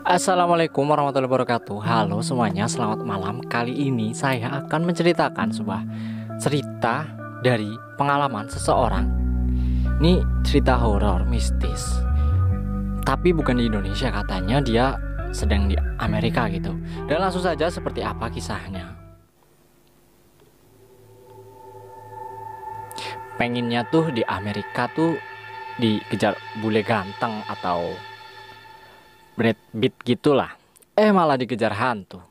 Assalamualaikum warahmatullahi wabarakatuh. Halo semuanya, selamat malam. Kali ini saya akan menceritakan sebuah cerita dari pengalaman seseorang. Ini cerita horor mistis, tapi bukan di Indonesia, katanya dia sedang di Amerika gitu. Dan langsung saja, seperti apa kisahnya. Pengennya tuh di Amerika tuh dikejar bule ganteng atau Brad Pitt gitulah. Malah dikejar hantu.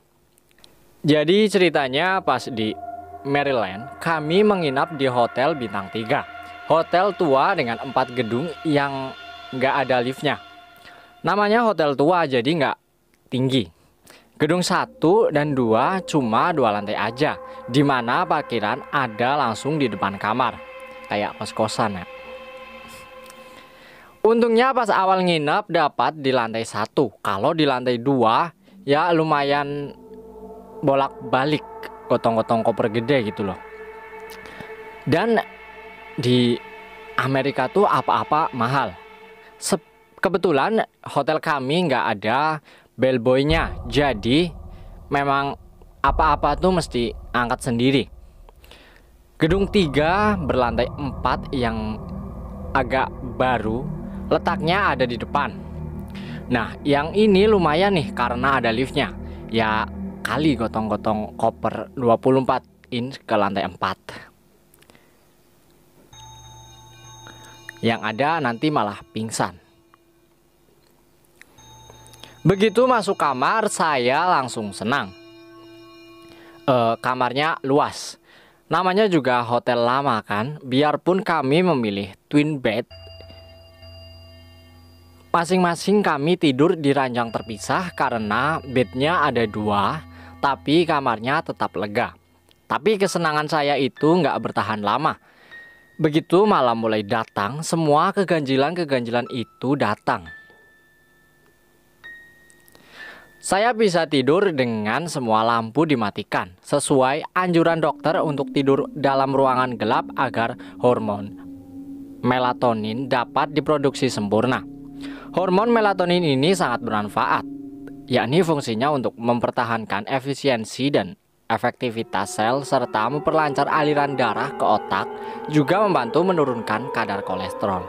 Jadi ceritanya pas di Maryland, kami menginap di hotel bintang 3. Hotel tua dengan 4 gedung yang nggak ada liftnya. Namanya hotel tua jadi nggak tinggi. Gedung 1 dan 2 cuma 2 lantai aja, dimana parkiran ada langsung di depan kamar. Kayak kos-kosan ya. Untungnya pas awal nginep dapat di lantai 1. Kalau di lantai 2 ya lumayan bolak-balik, gotong-gotong koper gede gitu loh. Dan di Amerika tuh apa-apa mahal. Kebetulan hotel kami nggak ada bellboynya, jadi memang apa-apa tuh mesti angkat sendiri. Gedung 3 berlantai 4 yang agak baru, letaknya ada di depan. Nah, yang ini lumayan nih karena ada liftnya. Ya kali gotong-gotong koper 24 inch ke lantai 4. Yang ada nanti malah pingsan. Begitu masuk kamar saya langsung senang. Kamarnya luas. Namanya juga hotel lama kan. Biarpun kami memilih twin bed, masing-masing kami tidur di ranjang terpisah karena bednya ada 2, tapi kamarnya tetap lega. Tapi kesenangan saya itu nggak bertahan lama. Begitu malam mulai datang, semua keganjilan-keganjilan itu datang. Saya bisa tidur dengan semua lampu dimatikan, sesuai anjuran dokter untuk tidur dalam ruangan gelap agar hormon melatonin dapat diproduksi sempurna. Hormon melatonin ini sangat bermanfaat, yakni fungsinya untuk mempertahankan efisiensi dan efektivitas sel serta memperlancar aliran darah ke otak, juga membantu menurunkan kadar kolesterol.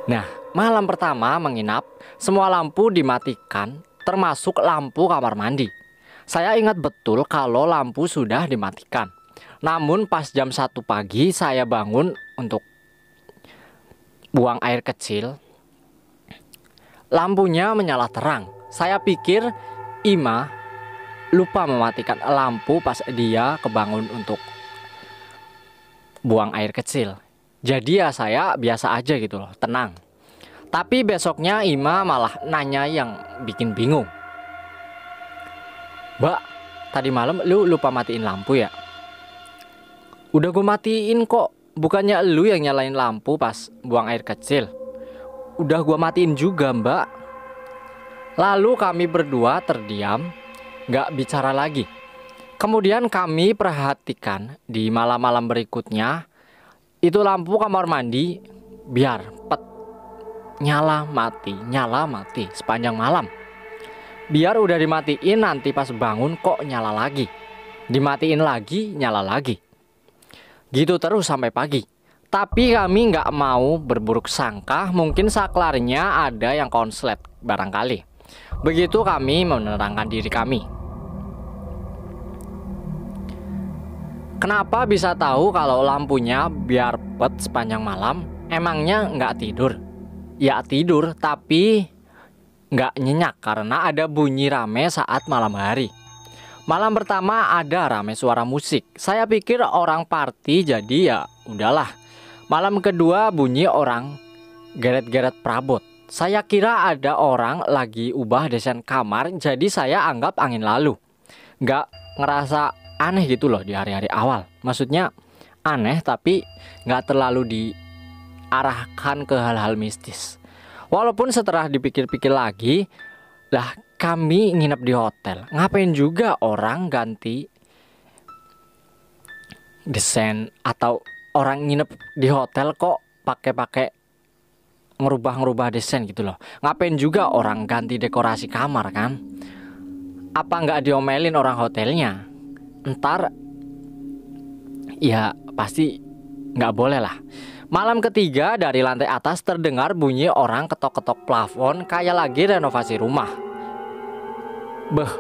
Nah, malam pertama menginap, semua lampu dimatikan, termasuk lampu kamar mandi. Saya ingat betul kalau lampu sudah dimatikan. Namun pas jam 1 pagi saya bangun untuk buang air kecil. Lampunya menyala terang. Saya pikir Ima lupa mematikan lampu pas dia kebangun untuk buang air kecil. Jadi ya saya biasa aja gitu loh, tenang. Tapi besoknya Ima malah nanya yang bikin bingung. "Mbak, tadi malam lu lupa matiin lampu ya?" "Udah gue matiin kok, bukannya lu yang nyalain lampu pas buang air kecil?" "Udah gue matiin juga mbak." Lalu kami berdua terdiam, gak bicara lagi. Kemudian kami perhatikan di malam-malam berikutnya, itu lampu kamar mandi biar pet, nyala mati sepanjang malam. Biar udah dimatiin nanti pas bangun kok nyala lagi, dimatiin lagi nyala lagi. Gitu terus sampai pagi. Tapi kami nggak mau berburuk sangka, mungkin saklarnya ada yang konslet barangkali. Begitu kami menerangkan diri kami. Kenapa bisa tahu kalau lampunya biar pet sepanjang malam? Emangnya nggak tidur? Ya tidur, tapi nggak nyenyak karena ada bunyi rame saat malam hari. Malam pertama ada rame suara musik. Saya pikir orang party, jadi ya udahlah. Malam kedua bunyi orang geret-geret perabot. Saya kira ada orang lagi ubah desain kamar, jadi saya anggap angin lalu. Nggak ngerasa aneh gitu loh di hari-hari awal. Maksudnya aneh tapi nggak terlalu diarahkan ke hal-hal mistis. Walaupun setelah dipikir-pikir lagi, lah kami nginep di hotel, ngapain juga orang ganti desain atau orang nginep di hotel kok pakai ngerubah desain gitu loh. Ngapain juga orang ganti dekorasi kamar kan? Apa nggak diomelin orang hotelnya? Ntar ya pasti nggak boleh lah. Malam ketiga dari lantai atas terdengar bunyi orang ketok-ketok plafon kayak lagi renovasi rumah.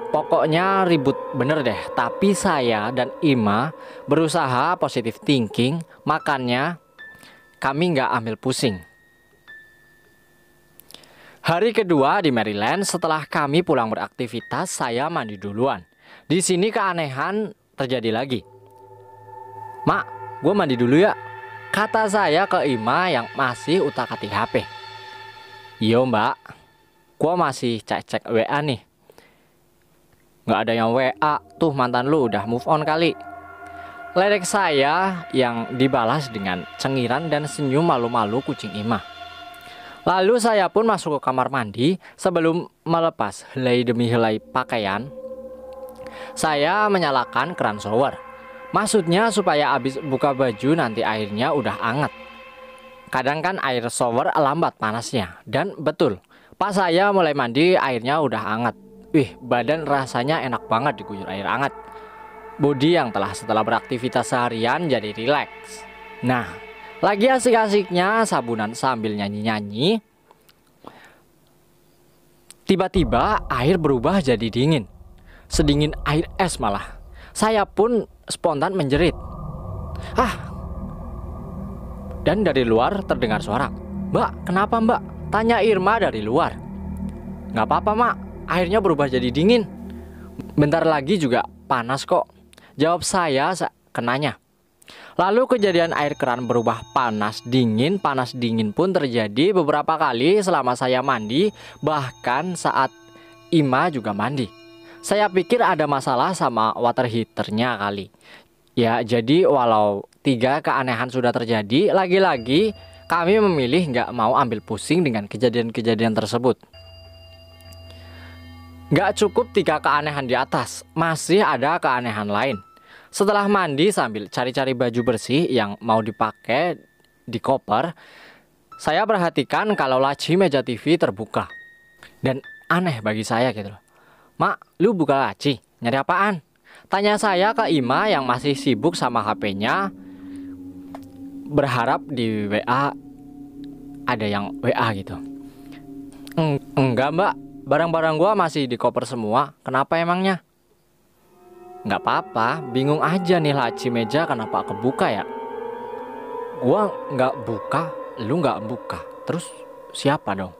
Pokoknya ribut bener deh. Tapi saya dan Ima berusaha positive thinking, makanya kami nggak ambil pusing. Hari kedua di Maryland, setelah kami pulang beraktivitas, saya mandi duluan. Di sini keanehan terjadi lagi. Mak, gue mandi dulu ya, kata saya ke Ima yang masih utak-atik HP. Yo mbak, gue masih cek-cek WA nih. Gak ada yang WA, tuh mantan lu udah move on kali. Ledek saya yang dibalas dengan cengiran dan senyum malu-malu kucing Ima. Lalu saya pun masuk ke kamar mandi. Sebelum melepas helai demi helai pakaian, saya menyalakan keran shower. Maksudnya supaya abis buka baju nanti airnya udah anget. Kadang kan air shower lambat panasnya. Dan betul, pas saya mulai mandi airnya udah anget. Wih, badan rasanya enak banget diguyur air hangat. Bodi yang telah setelah beraktivitas seharian jadi rileks. Nah, lagi asik-asiknya sabunan sambil nyanyi-nyanyi, tiba-tiba air berubah jadi dingin. Sedingin air es malah. Saya pun spontan menjerit. Dan dari luar terdengar suara. Mbak, kenapa mbak? Tanya Irma dari luar. Gak apa-apa mak, airnya berubah jadi dingin. Bentar lagi juga panas kok, jawab saya kenanya. Lalu kejadian air keran berubah panas dingin pun terjadi beberapa kali selama saya mandi. Bahkan saat Ima juga mandi. Saya pikir ada masalah sama water heaternya kali. Ya jadi walau 3 keanehan sudah terjadi, lagi-lagi kami memilih nggak mau ambil pusing dengan kejadian-kejadian tersebut. Nggak cukup 3 keanehan di atas, masih ada keanehan lain. Setelah mandi sambil cari-cari baju bersih yang mau dipakai di koper, saya perhatikan kalau laci meja TV terbuka. Dan aneh bagi saya gitu loh. Mak, lu buka laci, nyari apaan? Tanya saya ke Ima yang masih sibuk sama HP-nya, berharap di WA ada yang WA gitu. Enggak mbak, barang-barang gua masih di koper semua. Kenapa emangnya? Nggak apa-apa, bingung aja nih laci meja kenapa kebuka ya. Gua nggak buka, lu nggak buka, terus siapa dong?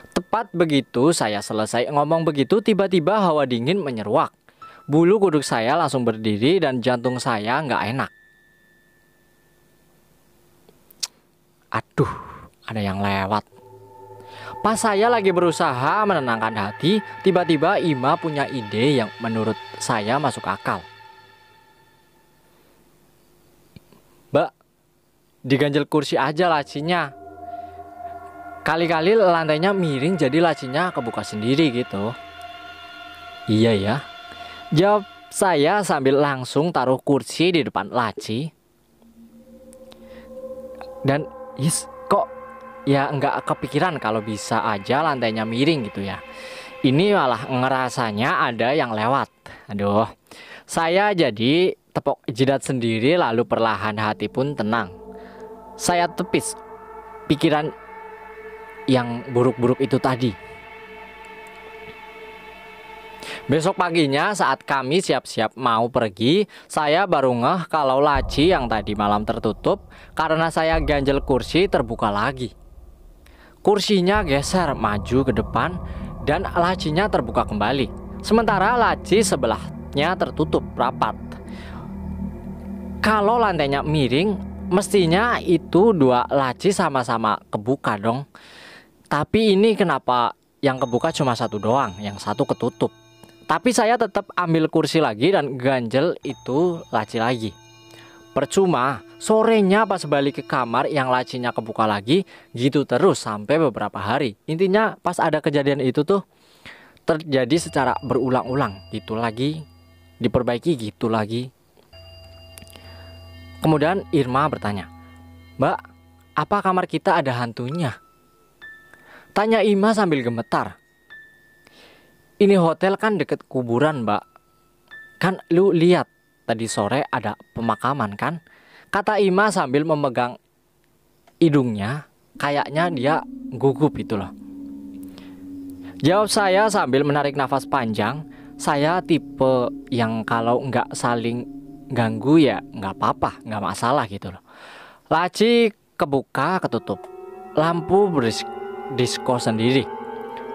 Tepat begitu saya selesai ngomong begitu, tiba-tiba hawa dingin menyeruak. Bulu kuduk saya langsung berdiri dan jantung saya nggak enak. Aduh, ada yang lewat. Pas saya lagi berusaha menenangkan hati, tiba-tiba Ima punya ide yang menurut saya masuk akal. Mbak, diganjel kursi aja lacinya. Kali-kali lantainya miring jadi lacinya kebuka sendiri gitu. Iya ya, jawab saya sambil langsung taruh kursi di depan laci. Dan kok ya nggak kepikiran kalau bisa aja lantainya miring gitu ya. Ini malah ngerasanya ada yang lewat. Aduh, saya jadi tepok jidat sendiri lalu perlahan hati pun tenang. Saya tepis pikiran yang buruk-buruk itu tadi. Besok paginya saat kami siap-siap mau pergi, saya baru ngeh kalau laci yang tadi malam tertutup karena saya ganjel kursi terbuka lagi. Kursinya geser maju ke depan dan lacinya terbuka kembali. Sementara laci sebelahnya tertutup rapat. Kalau lantainya miring, mestinya itu 2 laci sama-sama kebuka dong. Tapi ini kenapa yang kebuka cuma 1 doang, yang 1 ketutup. Tapi saya tetap ambil kursi lagi dan ganjel itu laci lagi. Percuma, sorenya pas balik ke kamar yang lacinya kebuka lagi, gitu terus sampai beberapa hari. Intinya pas ada kejadian itu tuh terjadi secara berulang-ulang, gitu lagi, diperbaiki gitu lagi. Kemudian Irma bertanya, "Mbak, apa kamar kita ada hantunya?" tanya Ima sambil gemetar. "Ini hotel kan deket kuburan, Mbak. Kan lu lihat tadi sore ada pemakaman kan?" kata Ima sambil memegang hidungnya. Kayaknya dia gugup itu loh. Jawab saya sambil menarik nafas panjang. Saya tipe yang kalau nggak saling ganggu ya nggak apa-apa, nggak masalah gitu loh. Laci kebuka ketutup, lampu berdisco sendiri,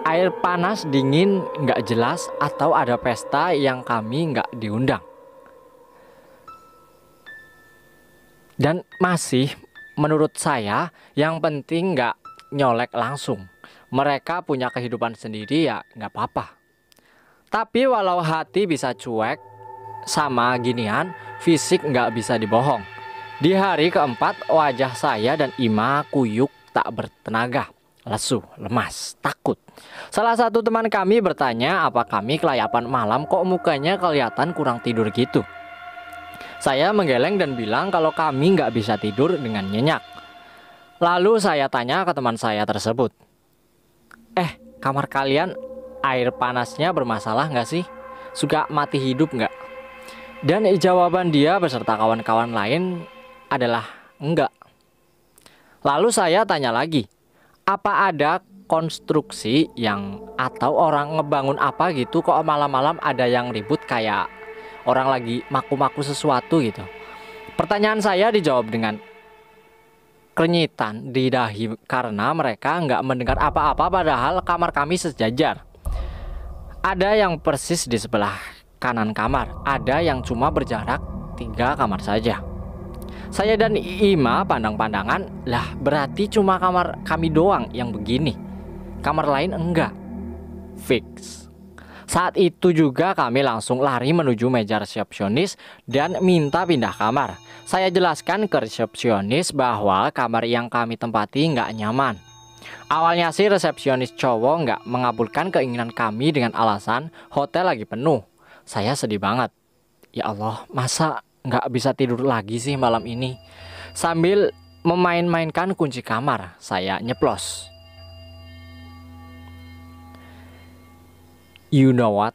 air panas dingin nggak jelas, atau ada pesta yang kami nggak diundang. Dan masih menurut saya yang penting nggak nyolek langsung. Mereka punya kehidupan sendiri ya nggak apa-apa. Tapi walau hati bisa cuek sama ginian, fisik nggak bisa dibohong. Di hari keempat wajah saya dan Ima kuyuk tak bertenaga, lesu, lemas, takut. Salah satu teman kami bertanya apa kami kelayapan malam kok mukanya kelihatan kurang tidur gitu. Saya menggeleng dan bilang kalau kami nggak bisa tidur dengan nyenyak. Lalu saya tanya ke teman saya tersebut, kamar kalian air panasnya bermasalah nggak sih? Suka mati hidup nggak? Dan jawaban dia beserta kawan-kawan lain adalah enggak. Lalu saya tanya lagi, apa ada konstruksi yang atau orang ngebangun apa gitu kok malam-malam ada yang ribut kayak orang lagi maku-maku sesuatu gitu. Pertanyaan saya dijawab dengan kenyitan di dahi karena mereka nggak mendengar apa-apa padahal kamar kami sejajar. Ada yang persis di sebelah kanan kamar, ada yang cuma berjarak 3 kamar saja. Saya dan Ima pandang-pandangan, lah berarti cuma kamar kami doang yang begini, kamar lain enggak. Fix. Saat itu juga kami langsung lari menuju meja resepsionis dan minta pindah kamar. Saya jelaskan ke resepsionis bahwa kamar yang kami tempati nggak nyaman. Awalnya sih resepsionis cowok nggak mengabulkan keinginan kami dengan alasan hotel lagi penuh. Saya sedih banget. Ya Allah, masa nggak bisa tidur lagi sih malam ini? Sambil memain-mainkan kunci kamar, saya nyeplos. "You know what?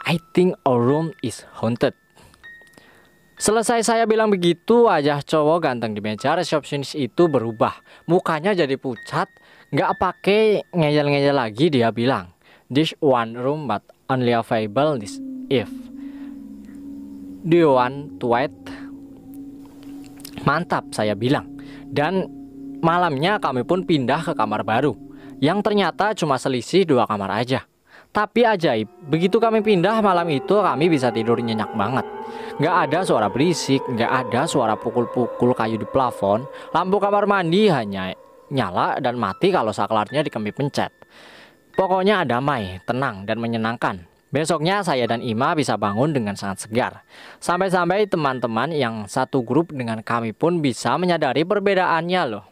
I think our room is haunted." Selesai saya bilang begitu, wajah cowok ganteng di meja resepsionis itu berubah. Mukanya jadi pucat, nggak pakai ngeyel-ngeyel lagi. Dia bilang, "This one room but only available this if. Do you want to wait?" Mantap, saya bilang. Dan malamnya kami pun pindah ke kamar baru, yang ternyata cuma selisih 2 kamar aja. Tapi ajaib, begitu kami pindah malam itu kami bisa tidur nyenyak banget. Gak ada suara berisik, gak ada suara pukul-pukul kayu di plafon. Lampu kamar mandi hanya nyala dan mati kalau saklarnya kami pencet. Pokoknya damai, tenang, dan menyenangkan. Besoknya saya dan Ima bisa bangun dengan sangat segar. Sampai-sampai teman-teman yang satu grup dengan kami pun bisa menyadari perbedaannya loh.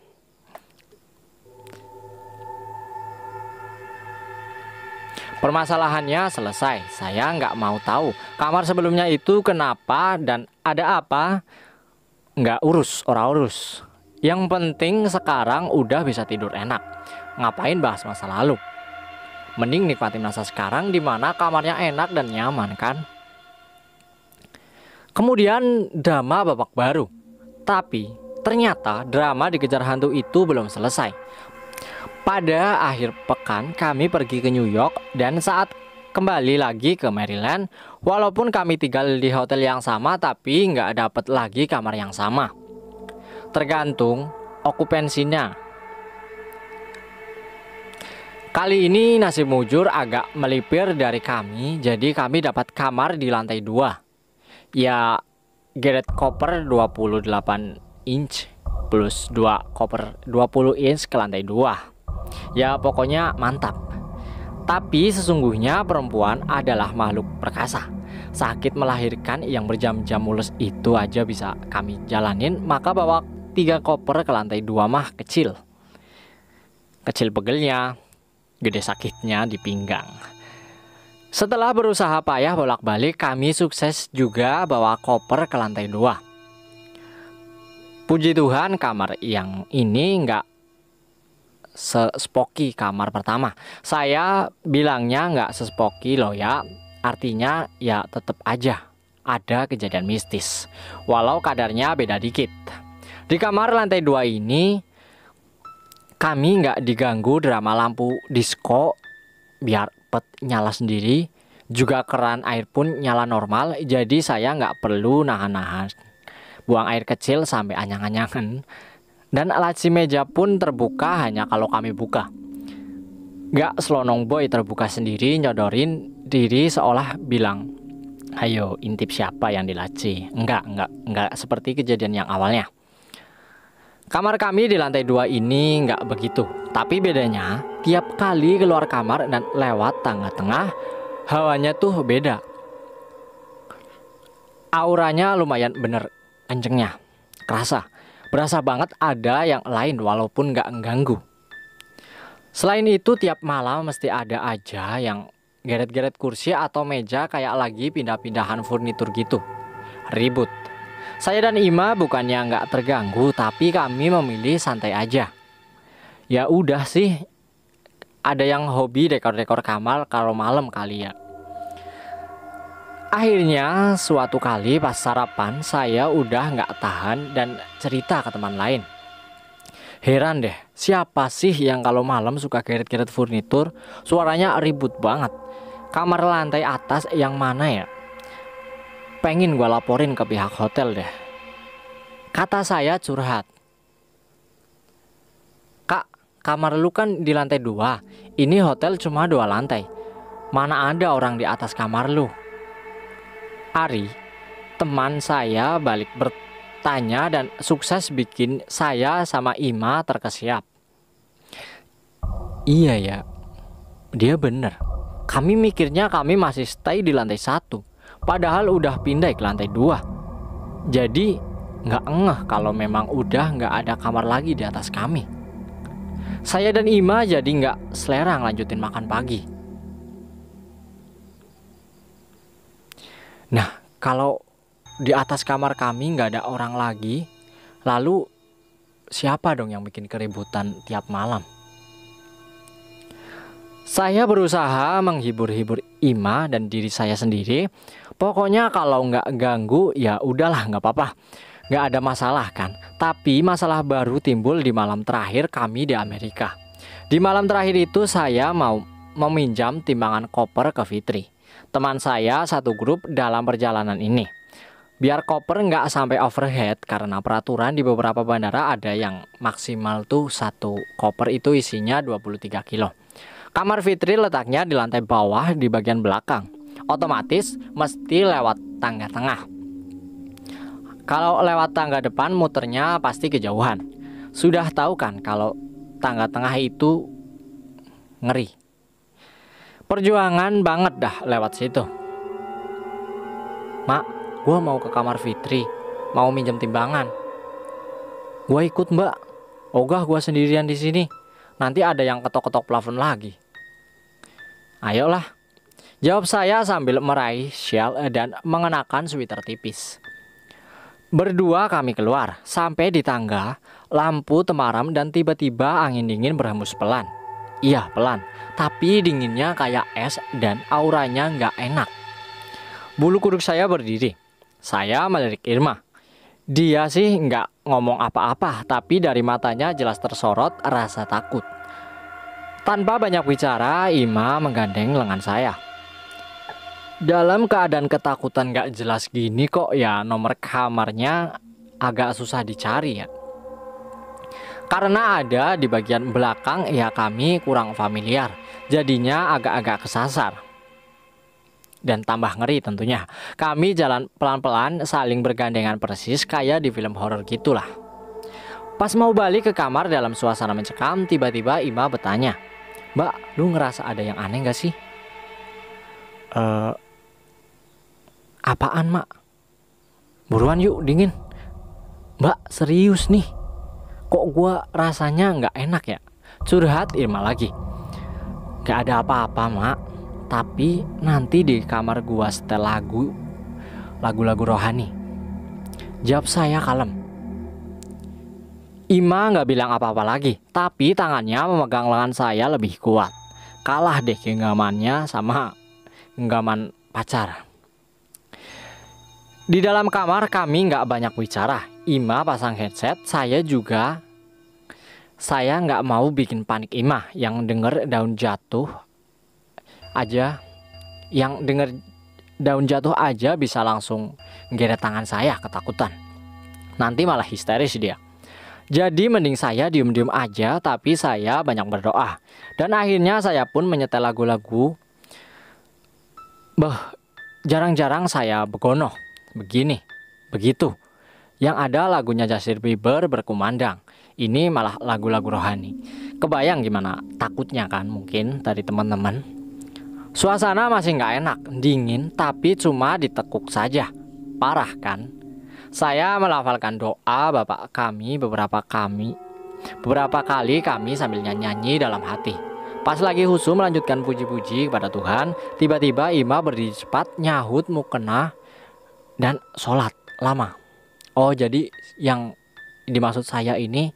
Permasalahannya selesai. Saya nggak mau tahu kamar sebelumnya itu kenapa dan ada apa. Nggak urus, ora urus. Yang penting sekarang udah bisa tidur enak. Ngapain bahas masa lalu? Mending nikmatin masa sekarang di mana kamarnya enak dan nyaman kan. Kemudian drama babak baru. Tapi ternyata drama dikejar hantu itu belum selesai. Pada akhir pekan kami pergi ke New York dan saat kembali lagi ke Maryland, walaupun kami tinggal di hotel yang sama tapi nggak dapat lagi kamar yang sama. Tergantung okupansinya. Kali ini nasib mujur agak melipir dari kami, jadi kami dapat kamar di lantai 2. Ya, Garrett Cooper 28 inch plus 2 koper 20 inch ke lantai 2. Ya pokoknya mantap. Tapi sesungguhnya perempuan adalah makhluk perkasa. Sakit melahirkan yang berjam-jam mulus itu aja bisa kami jalanin, maka bawa 3 koper ke lantai 2 mah kecil. Kecil pegelnya, gede sakitnya di pinggang. Setelah berusaha payah bolak-balik, kami sukses juga bawa koper ke lantai 2. Puji Tuhan kamar yang ini nggak se-spoky kamar pertama. Saya bilangnya nggak se-spoky loh ya. Artinya ya tetap aja ada kejadian mistis, walau kadarnya beda dikit. Di kamar lantai 2 ini kami nggak diganggu drama lampu disco biar pet nyala sendiri. Juga keran air pun nyala normal, jadi saya nggak perlu nahan-nahan buang air kecil sampai anyang-anyangan. Dan laci meja pun terbuka hanya kalau kami buka. Nggak selonong boy terbuka sendiri nyodorin diri seolah bilang, ayo intip siapa yang di laci. Enggak seperti kejadian yang awalnya. Kamar kami di lantai 2 ini nggak begitu. Tapi bedanya tiap kali keluar kamar dan lewat tangga tengah, hawanya tuh beda. Auranya lumayan bener kencengnya. Berasa banget ada yang lain walaupun nggak mengganggu. Selain itu tiap malam mesti ada aja yang geret-geret kursi atau meja kayak lagi pindah-pindahan furnitur gitu. Ribut. Saya dan Ima bukannya nggak terganggu, tapi kami memilih santai aja. Ya udah sih, ada yang hobi dekor-dekor kamar kalau malam kali ya. Akhirnya suatu kali pas sarapan saya udah nggak tahan dan cerita ke teman lain. Heran deh, siapa sih yang kalau malam suka geret-geret furnitur? Suaranya ribut banget. Kamar lantai atas yang mana ya? Pengen gua laporin ke pihak hotel deh. Kata saya curhat. Kak, kamar lu kan di lantai 2. Ini hotel cuma 2 lantai. Mana ada orang di atas kamar lu? Ari, teman saya balik bertanya dan sukses bikin saya sama Ima terkesiap. Iya ya, dia bener. Kami mikirnya kami masih stay di lantai 1, padahal udah pindah ke lantai 2. Jadi nggak ngeh kalau memang udah nggak ada kamar lagi di atas kami. Saya dan Ima jadi nggak selera lanjutin makan pagi. Nah, kalau di atas kamar kami nggak ada orang lagi, lalu siapa dong yang bikin keributan tiap malam? Saya berusaha menghibur-hibur Ima dan diri saya sendiri. Pokoknya kalau nggak ganggu ya udahlah, nggak apa-apa, nggak ada masalah kan. Tapi masalah baru timbul di malam terakhir kami di Amerika. Di malam terakhir itu saya mau meminjam timbangan koper ke Fitri, teman saya satu grup dalam perjalanan ini. Biar koper nggak sampai overhead, karena peraturan di beberapa bandara ada yang maksimal tuh satu koper itu isinya 23 kilo. Kamar Fitri letaknya di lantai bawah di bagian belakang. Otomatis mesti lewat tangga tengah. Kalau lewat tangga depan muternya pasti kejauhan. Sudah tahu kan kalau tangga tengah itu ngeri. Perjuangan banget dah lewat situ. Mak, gua mau ke kamar Fitri, mau minjem timbangan. Gua ikut mbak. Ogah gua sendirian di sini. Nanti ada yang ketok-ketok plafon lagi. Ayolah, jawab saya sambil meraih shawl dan mengenakan sweater tipis. Berdua kami keluar, sampai di tangga, lampu temaram dan tiba-tiba angin dingin berhembus pelan. Iya pelan, tapi dinginnya kayak es dan auranya nggak enak. Bulu kuduk saya berdiri. Saya melirik Irma. Dia sih nggak ngomong apa-apa, tapi dari matanya jelas tersorot rasa takut. Tanpa banyak bicara, Ima menggandeng lengan saya. Dalam keadaan ketakutan gak jelas gini kok ya nomor kamarnya agak susah dicari ya. Karena ada di bagian belakang ya kami kurang familiar, jadinya agak-agak kesasar. Dan tambah ngeri tentunya. Kami jalan pelan-pelan saling bergandengan persis kayak di film horor gitulah. Pas mau balik ke kamar dalam suasana mencekam, tiba-tiba Ima bertanya, Mbak, lu ngerasa ada yang aneh gak sih? Apaan mak? Buruan yuk, dingin. Mbak, serius nih. Kok gua rasanya gak enak ya? Curhat Irma lagi. Gak ada apa-apa mak. Tapi nanti di kamar gua setel lagu-lagu rohani. Jawab saya kalem. Ima nggak bilang apa-apa lagi, tapi tangannya memegang lengan saya lebih kuat. Kalah deh genggamannya sama genggaman pacar. Di dalam kamar kami nggak banyak bicara. Ima pasang headset, saya nggak mau bikin panik Ima yang denger daun jatuh aja, bisa langsung geret tangan saya ketakutan. Nanti malah histeris dia. Jadi mending saya diem-diem aja, tapi saya banyak berdoa. Dan akhirnya saya pun menyetel lagu-lagu. Jarang-jarang saya begono, begini, begitu. Yang ada lagunya Justin Bieber berkumandang. Ini malah lagu-lagu rohani. Kebayang gimana takutnya kan mungkin dari teman-teman. Suasana masih nggak enak, dingin, tapi cuma ditekuk saja. Parah kan? Saya melafalkan doa Bapak kami beberapa kali kami sambil nyanyi dalam hati. Pas lagi husu melanjutkan puji-puji kepada Tuhan, tiba-tiba Ima berdiri cepat, nyahut mukena dan sholat lama. Oh, jadi yang dimaksud saya ini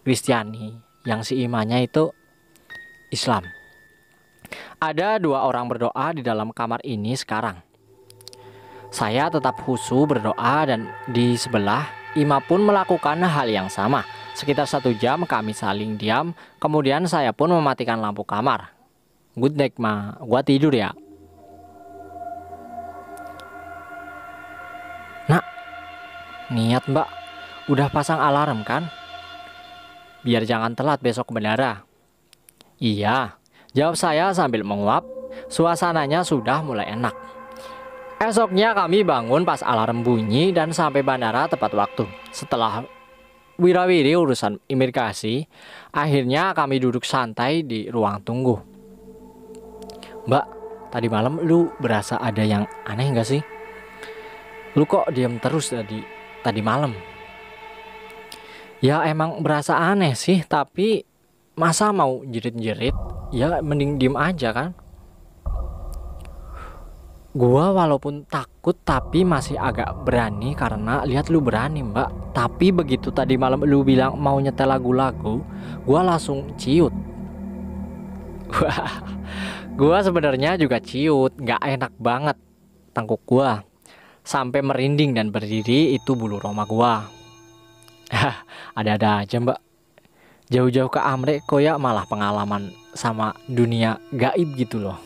Kristiani, yang si Imanya itu Islam. Ada 2 orang berdoa di dalam kamar ini sekarang. Saya tetap khusyuk berdoa dan di sebelah Ima pun melakukan hal yang sama. Sekitar 1 jam kami saling diam. Kemudian saya pun mematikan lampu kamar. Good night ma, gua tidur ya. Nak, niat mbak, udah pasang alarm kan? Biar jangan telat besok ke bandara. Iya, jawab saya sambil menguap. Suasananya sudah mulai enak. Esoknya kami bangun pas alarm bunyi dan sampai bandara tepat waktu. Setelah wirawiri urusan imigrasi, akhirnya kami duduk santai di ruang tunggu. Mbak, tadi malam lu berasa ada yang aneh gak sih? Lu kok diam terus tadi malam? Ya emang berasa aneh sih, tapi masa mau jerit-jerit? Ya mending diem aja kan? Gua walaupun takut tapi masih agak berani karena lihat lu berani mbak. Tapi begitu tadi malam lu bilang mau nyetel lagu-lagu, gua langsung ciut. Gua sebenarnya juga ciut, nggak enak banget tengkuk gua. Sampai merinding dan berdiri itu bulu roma gua. Ada-ada aja mbak. Jauh-jauh ke Amrik kok ya malah pengalaman sama dunia gaib gitu loh.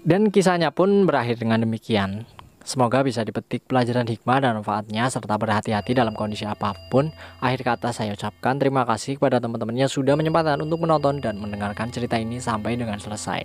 Dan kisahnya pun berakhir dengan demikian. Semoga bisa dipetik pelajaran hikmah dan manfaatnya serta berhati-hati dalam kondisi apapun. Akhir kata saya ucapkan terima kasih kepada teman-teman yang sudah menyempatkan untuk menonton dan mendengarkan cerita ini sampai dengan selesai.